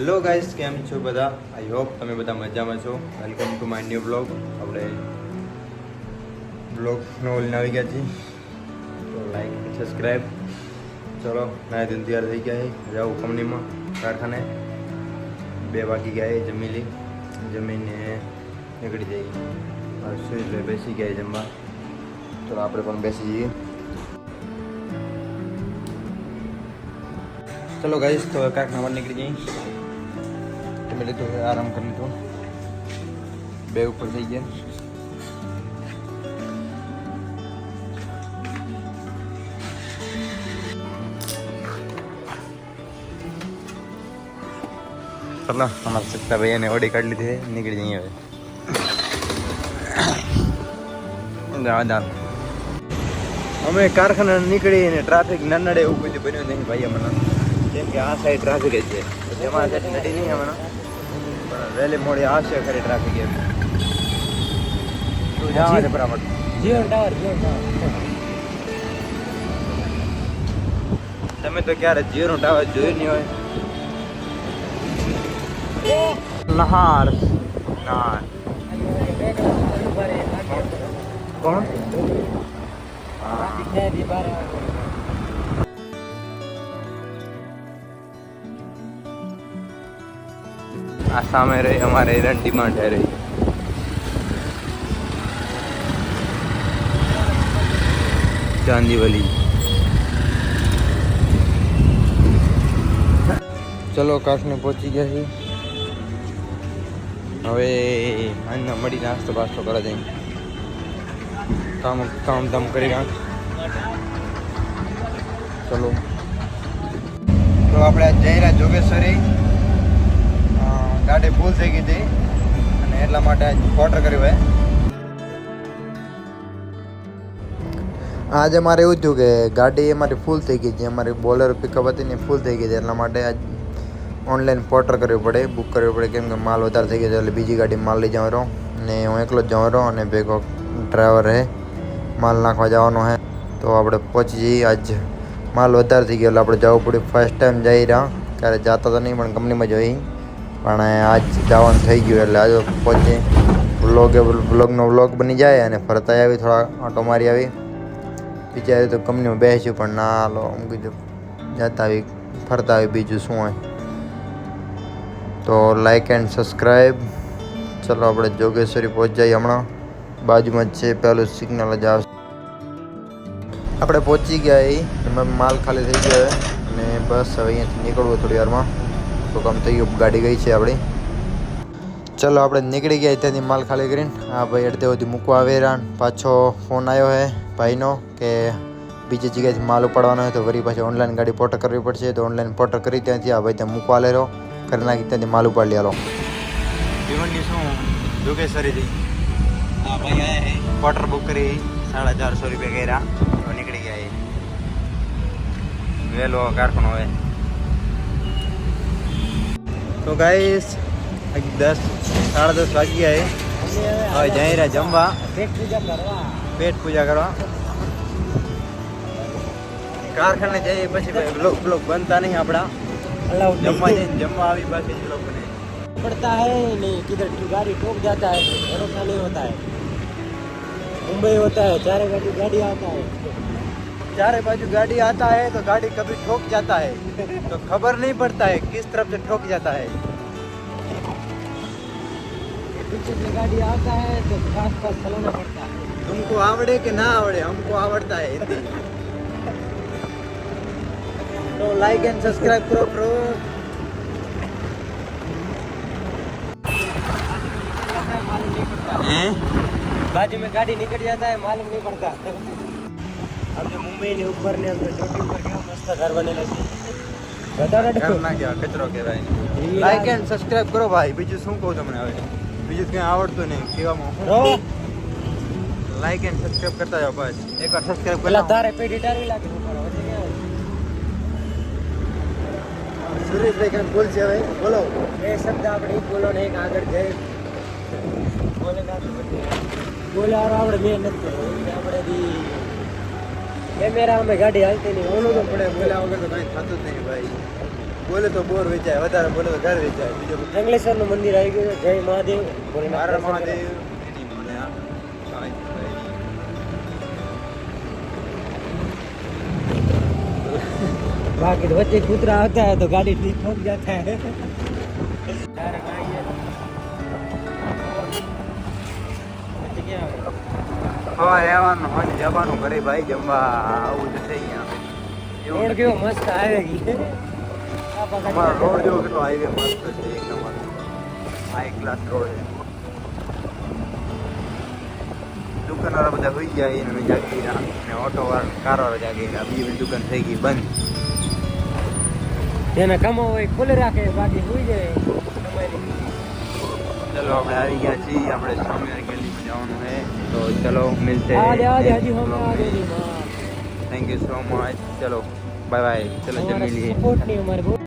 Hello guys, કેમ છો બધા? આઈ હોપ તમે બધા મજામાં છો. Welcome to my new blog. આપણે બ્લોગનો ઓલીને આવી ગયા છીએ, તો લાઈક સબસ્ક્રાઈબ. ચલો, નાય દિન તૈયાર થઈ ગયા છે, જાઉં કંપનીમાં કારખાને. 2 વાગી ગયા છે, જમીને નીકળી જઈએ. સુઈ બેસી ગયા જમવા. ચલો આપણે પણ બેસી જઈએ. ચલો ગાઈસ, તો કારખાનામાં નીકળી જઈએ. મેં લીધું આરામ કરી લીધો, બે ઉપર થઈ ગયા. ચલો, અમારા સત્તા ભાઈ એને ઓડી કાઢી લીધી, નીકળી જઈએ હવે. અમે કારખાના નીકળીને ટ્રાફિક નડે એવું બધું બન્યું નહીં ભાઈ અમને, કેમ કે આ સાઈડ ટ્રાફિક જ છે. એમાં સાઈડ નડી નહીં અમને, પણ વહેલી મોડી આવશે ખરી ટ્રાફિક એમ. તું જવા છે બરાબર. તમે તો ક્યારે જીઓનું ટાવર જોયું નહીં હોય. નહાર કોણ? આ સામે રહી અમારે એરન ડિમાન્ડ હે રહી. ચાંદીવલી. ચલો, કારખાને પહોંચી ગયા છીએ. હવે આના મળી નાસ્તો બાસ્તો કરવા જઈએ. કામ ધામ કરી નાખ. ચલો, તો આપણે જઈ રહ્યા જોગેશ્વરી. ગાડી ફૂલ થઈ ગઈ હતી અને એટલા માટે ઓર્ડર કર્યો હોય. આજે મારે એવું થયું કે ગાડી અમારી ફૂલ થઈ ગઈ હતી. અમારી બોલેરો પિકઅપ હતી ને ફૂલ થઈ ગઈ હતી, એટલા માટે આજ ઓનલાઈન પોર્ટર કરવી પડે, બુક કરવી પડે, કેમ કે માલ વધારે થઈ ગયો એટલે બીજી ગાડી માલ લઈ જવાનો. ને હું એકલો જ જવાનો અને ભેગો ડ્રાઈવર રહે, માલ નાખવા જવાનો હે. તો આપણે પહોંચી જઈએ. આજ માલ વધારે થઈ ગયો એટલે આપણે જવું પડ્યું. ફર્સ્ટ ટાઈમ જઈ રહ્યા, ક્યારે જતા તો નહીં પણ કંપનીમાં જઈ, પણ આજ જવાનું થઈ ગયું એટલે આજે પહોંચી. બ્લોગનો વ્લોગ બની જાય અને ફરતા આવી, થોડા આંટો મારી આવી. વિચાર્યું તો કંપનીમાં બેસ્યું પણ ના હાલો, હું કીધું જતા આવી ફરતા આવી, બીજું શું હોય. તો લાઈક એન્ડ સબસ્ક્રાઈબ. ચલો, આપણે જોગેશ્વરી પહોંચી જઈએ. હમણાં બાજુમાં જ છે, પહેલું સિગ્નલ જ આવશે. આપણે પહોંચી ગયા એમાં માલ ખાલી થઈ ગયો અને બસ હવે અહીંયાથી નીકળવું થોડી વારમાં. તો કામ થઈ ગયું, ગાડી ગઈ છે આપણી. ચલો, આપણે નીકળી ગયા ત્યાંથી માલ ખાલી કરીને. હા ભાઈ, અડધે સુધી મૂકવા આવે રહ્યા. પાછો ફોન આવ્યો છે ભાઈનો કે બીજી જગ્યાએથી માલ ઉપાડવાનો હોય તો વળી પાછી ઓનલાઈન ગાડી પોર્ટર કરવી પડશે. તો ઓનલાઈન પોર્ટર કરી ત્યાંથી આ ભાઈ ત્યાં મૂકવા લે રહ્યો, કરી નાખી ત્યાંથી માલ ઉપાડી લે. ભીવંડી શું જોગેશ્વરીથી હા ભાઈ આયા પોર્ટર બુક કરી 450 રૂપિયા કર્યા. તો નીકળી ગયા એ વહેલો કારખાનો હોય. તો ગાઈસ 10-10:30 વાગી ગયા. હવે જઈ રહ્યા જમવા, પેટ પૂજા કરવા. કારખાને જઈએ પછી બ્લોગ બનતા નહીં આપણા. જમવા આવી પાછી બ્લોગ બને पड़ता है नहीं, किधर गाड़ी ठोक जाता है, भरोसा नहीं होता है. मुंबई होता है, चारे बाजू गाड़ी आता है, चारे बाजू गाड़ी आता है तो गाड़ी कभी ठोक जाता है तो खबर नहीं पड़ता है किस तरफ से ठोक जाता है. पीछे से गाड़ी आता है तो पास पास चलाना पड़ता है. तुमको आवड़े कि ना आवड़े, हमको आवड़ता है हिंदी. तो लाइक एंड सब्सक्राइब करो ब्रो. बाजू में गाड़ी निकल जाता है, मालूम नहीं पड़ता. अब जो मुंबई ने ऊपर ने अंदर चोटी ऊपर गया, मस्त घर बने लगे. ઘરના ક્યાં કચરો કહેવાય. લાઈક એન્ડ સબસ્ક્રાઇબ કરો ભાઈ. બીજું શું કહું તમને, હવે બીજું કંઈ આવડતું નહીં કહેવામાં. લાઈક એન્ડ સબસ્ક્રાઇબ કરતા જાઓ બસ. એકવાર સબસ્ક્રાઇબ કરી તારે પેઢી ટારવી લાગે. સુરેશભાઈ કંઈક બોલશે હવે, બોલો. એ શબ્દ આપણે બોલો ને એક આગળ જઈ બોલે આપણે મેં નથી આપણે કેમેરા અમે ગાડી હાલતી નહીં. બોલવું તો પડે, બોલ્યા વગર તો કાંઈ થતું જ નહીં ભાઈ. બોલે તો બોર વેચાય, વધારે બોલે તો ઘર વેચાય. બીજું જંગલેશ્વરનું મંદિર આવી ગયું છે. જય મહાદેવ. ભોલેનાથ મારા દર્શન મહાદેવ. करो। बाकी तो बच्चे कूतरा आता है तो गाड़ी ठीक ठोक जाता है. હા રહેવાનું હોય જવાનું ઘરે ભાઈ જમવા આવું જ છે અહીંયા. रोड केવો મસ્ત આવેગી. અમારો રોડ જેવો કેટલો હાઈવે મસ્ત છે એક નંબર હાઈ ક્લાસ રોડ છે. દુકાનવાળા બધા હોઈ ગયા એને મેં જાગી રહ્યા ને ઓટો વાળા કાર વાળા જાગી રહ્યા. બીજી બધી દુકાન થઈ ગઈ બંધ. જેને કમાવો હોય ખુલ્લે રાખે બાકી સુઈ જાય. ચલો આપણે આવી ગયા છીએ. આપણે સ્વામિનારાયણ ગેલીમાં જવાનું છે તો ચલો મિલતે आधे आधे हजी हम आगे नहीं मार થેન્ક યુ સો મચ. ચલો બાય બાય. ચલો જમી લઈએ. सपोर्ट नहीं हमारे बहुत